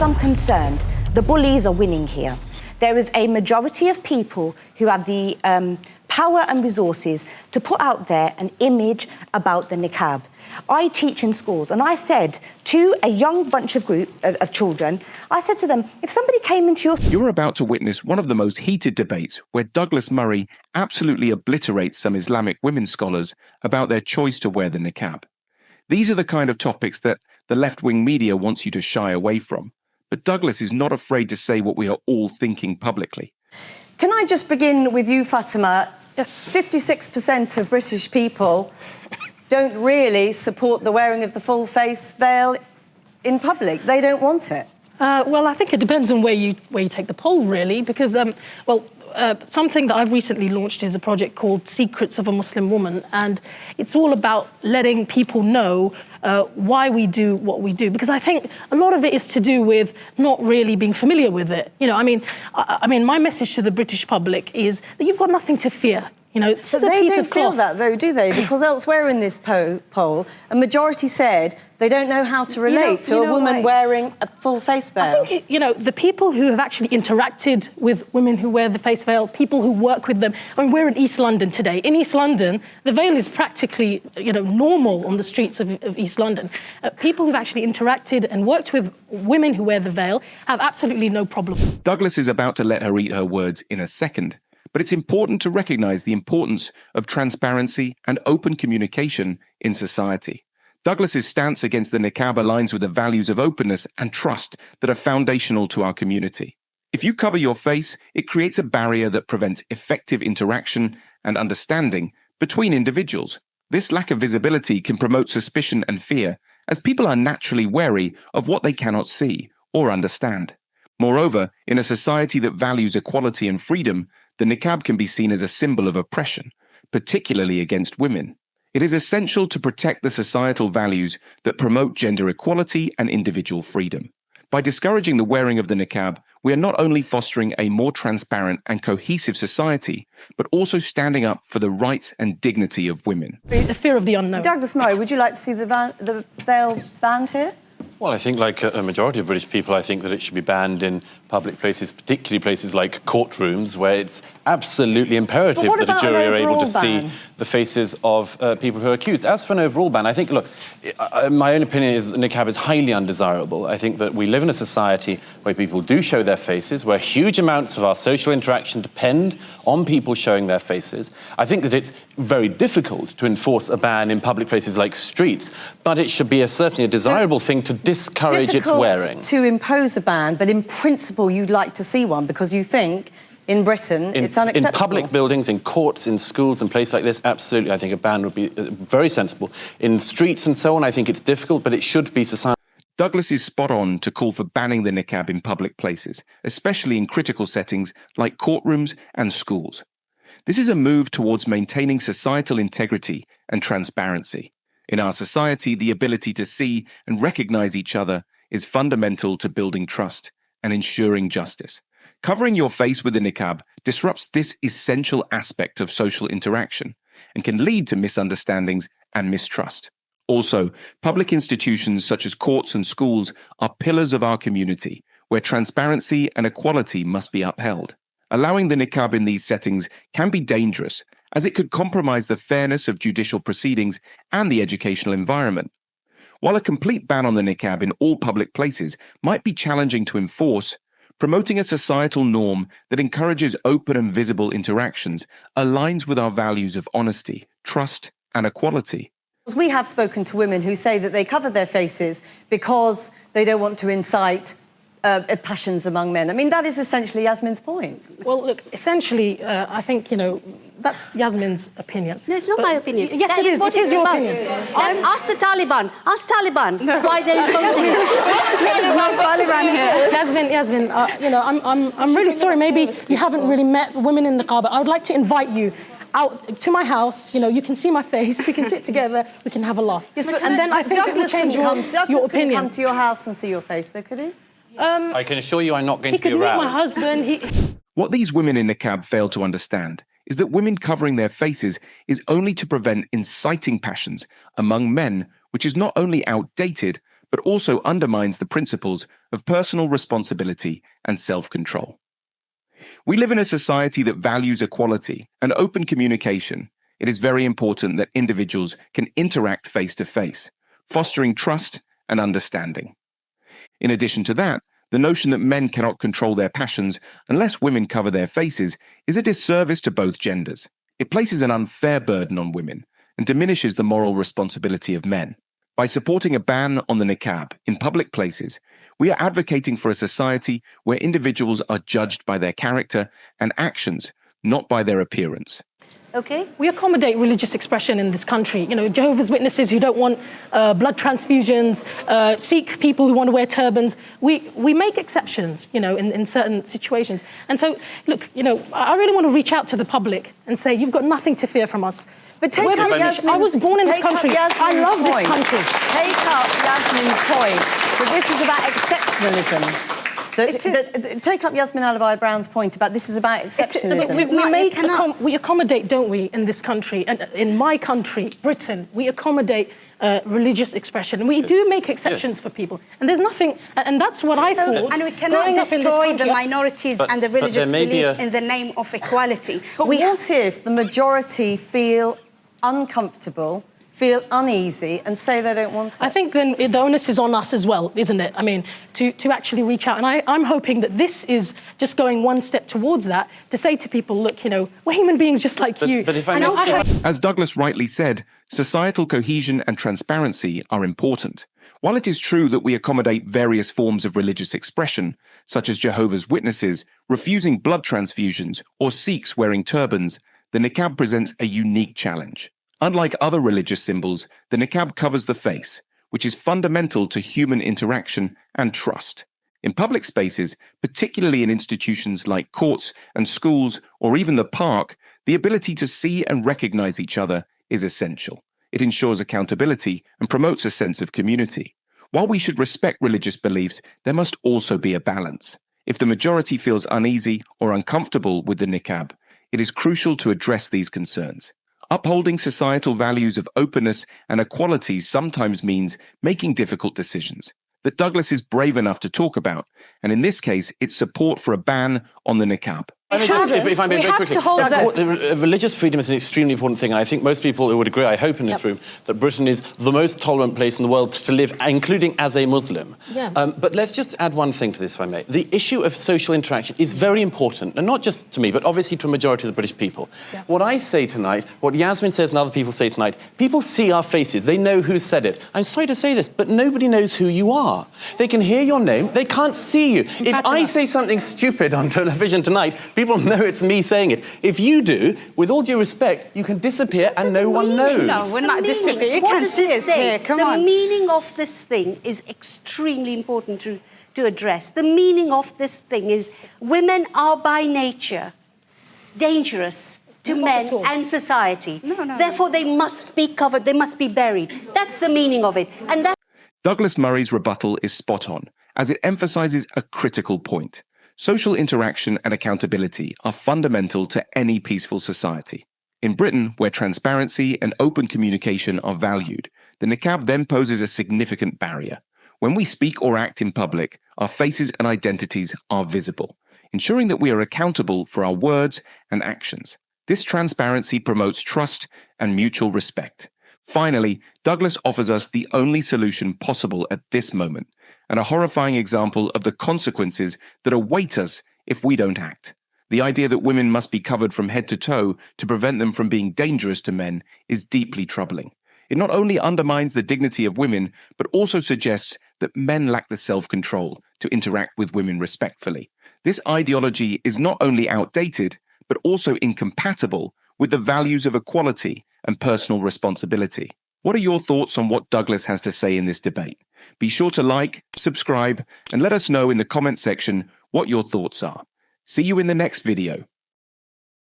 I'm concerned, the bullies are winning here. There is a majority of people who have the power and resources to put out there an image about the niqab. I teach in schools, and I said to a young bunch of children, I said to them, if somebody came into your... You're about to witness one of the most heated debates where Douglas Murray absolutely obliterates some Islamic women scholars about their choice to wear the niqab. These are the kind of topics that the left-wing media wants you to shy away from. But Douglas is not afraid to say what we are all thinking publicly. Can I just begin with you, Fatima? Yes. 56% of British people don't really support the wearing of the full face veil in public. They don't want it. Well, I think it depends on where you take the poll, really, because, something that I've recently launched is a project called Secrets of a Muslim Woman, and it's all about letting people know why we do what we do, because I think a lot of it is to do with not really being familiar with it. You know, I mean, my message to the British public is that you've got nothing to fear. You know, this is a piece of cloth. They don't feel that, though, do they? Because elsewhere in this poll, a majority said they don't know how to relate to a woman wearing a full face veil. I think, the people who have actually interacted with women who wear the face veil, people who work with them. I mean, we're in East London today. In East London, the veil is practically, normal on the streets of East London. People who've actually interacted and worked with women who wear the veil have absolutely no problem. Douglas is about to let her eat her words in a second. But it's important to recognise the importance of transparency and open communication in society. Douglas's stance against the niqab aligns with the values of openness and trust that are foundational to our community. If you cover your face, it creates a barrier that prevents effective interaction and understanding between individuals. This lack of visibility can promote suspicion and fear, as people are naturally wary of what they cannot see or understand. Moreover, in a society that values equality and freedom, the niqab can be seen as a symbol of oppression, particularly against women. It is essential to protect the societal values that promote gender equality and individual freedom. By discouraging the wearing of the niqab, we are not only fostering a more transparent and cohesive society, but also standing up for the rights and dignity of women. The fear of the unknown. Douglas Murray, would you like to see the veil banned here? Well, I think, like a majority of British people, I think that it should be banned in public places, particularly places like courtrooms, where it's absolutely imperative that a jury are able to see the faces of people who are accused. As for an overall ban, I think, look, my own opinion is that niqab is highly undesirable. I think that we live in a society where people do show their faces, where huge amounts of our social interaction depend on people showing their faces. I think that it's very difficult to enforce a ban in public places like streets, but it should be certainly a desirable thing to discourage its wearing. To impose a ban, but in principle you'd like to see one because you think in Britain it's unacceptable. In public buildings, in courts, in schools and places like this, absolutely, I think a ban would be very sensible. In streets and so on, I think it's difficult, but it should be society. Douglas is spot on to call for banning the niqab in public places, especially in critical settings like courtrooms and schools. This is a move towards maintaining societal integrity and transparency. In our society, the ability to see and recognise each other is fundamental to building trust and ensuring justice. Covering your face with a niqab disrupts this essential aspect of social interaction and can lead to misunderstandings and mistrust. Also, public institutions such as courts and schools are pillars of our community, where transparency and equality must be upheld. Allowing the niqab in these settings can be dangerous, as it could compromise the fairness of judicial proceedings and the educational environment. While a complete ban on the niqab in all public places might be challenging to enforce, promoting a societal norm that encourages open and visible interactions aligns with our values of honesty, trust, and equality. We have spoken to women who say that they cover their faces because they don't want to incite passions among men. I mean, that is essentially Yasmin's point. Well, look, essentially, I think, that's Yasmin's opinion. No, it's not my opinion. Yes, it is. It is your opinion. Ask the Taliban. Ask Taliban why they're imposing. Yasmin, I'm really sorry. Maybe you haven't really met women in the niqab. I would like to invite you out to my house. You can see my face. We can sit together. We can have a laugh. Yes, but and then I think it will change your opinion. Douglas can come to your house and see your face, though, could he? I can assure you I'm not going to be aroused. He could meet my husband. What these women in niqab fail to understand is that women covering their faces is only to prevent inciting passions among men, which is not only outdated, but also undermines the principles of personal responsibility and self-control. We live in a society that values equality and open communication. It is very important that individuals can interact face-to-face, fostering trust and understanding. In addition to that, the notion that men cannot control their passions unless women cover their faces is a disservice to both genders. It places an unfair burden on women and diminishes the moral responsibility of men. By supporting a ban on the niqab in public places, we are advocating for a society where individuals are judged by their character and actions, not by their appearance. Okay. We accommodate religious expression in this country. You know, Jehovah's Witnesses who don't want blood transfusions, Sikh people who want to wear turbans. We make exceptions, you know, in certain situations. And so, look, you know, I really want to reach out to the public and say, you've got nothing to fear from us. But take up Yasmin's, I was born in this country. I love this country. Take up Yasmin's point that this is about exceptionalism. Take up Yasmin Alibhai-Brown's point about this is about exceptionalism. We accommodate, don't we, in this country, and in my country, Britain, we accommodate religious expression. And we do make exceptions for people. And there's nothing, and that's what I thought. And we cannot destroy the minorities and the religious belief in the name of equality. But what if the majority feel uncomfortable, feel uneasy and say they don't want it? I think then the onus is on us as well, isn't it? I mean, to actually reach out. And I'm hoping that this is just going one step towards that, to say to people, look, you know, we're human beings just like you. But if I As Douglas rightly said, societal cohesion and transparency are important. While it is true that we accommodate various forms of religious expression, such as Jehovah's Witnesses refusing blood transfusions or Sikhs wearing turbans, the niqab presents a unique challenge. Unlike other religious symbols, the niqab covers the face, which is fundamental to human interaction and trust. In public spaces, particularly in institutions like courts and schools or even the park, the ability to see and recognize each other is essential. It ensures accountability and promotes a sense of community. While we should respect religious beliefs, there must also be a balance. If the majority feels uneasy or uncomfortable with the niqab, it is crucial to address these concerns. Upholding societal values of openness and equality sometimes means making difficult decisions that Douglas is brave enough to talk about, and in this case, it's support for a ban on the niqab. If I may very quickly, religious freedom is an extremely important thing, and I think most people who would agree, I hope in this room, that Britain is the most tolerant place in the world to live, including as a Muslim. But let's just add one thing to this, if I may. The issue of social interaction is very important, and not just to me, but obviously to a majority of the British people. What I say tonight, what Yasmin says and other people say tonight, people see our faces, they know who said it. I'm sorry to say this, but nobody knows who you are. They can hear your name, they can't see you. If I say something stupid on television tonight, people know it's me saying it. If you do, with all due respect, you can disappear and no one knows. No, we're not disappearing. You can see us here. Come on. The meaning of this thing is extremely important to address. The meaning of this thing is women are by nature dangerous to men and society. Therefore, they must be covered, they must be buried. That's the meaning of it. And that Douglas Murray's rebuttal is spot on, as it emphasizes a critical point. Social interaction and accountability are fundamental to any peaceful society. In Britain, where transparency and open communication are valued, the niqab then poses a significant barrier. When we speak or act in public, our faces and identities are visible, ensuring that we are accountable for our words and actions. This transparency promotes trust and mutual respect. Finally, Douglas offers us the only solution possible at this moment, and a horrifying example of the consequences that await us if we don't act. The idea that women must be covered from head to toe to prevent them from being dangerous to men is deeply troubling. It not only undermines the dignity of women, but also suggests that men lack the self-control to interact with women respectfully. This ideology is not only outdated, but also incompatible with the values of equality and personal responsibility. What are your thoughts on what Douglas has to say in this debate? Be sure to like, subscribe, and let us know in the comment section what your thoughts are. See you in the next video.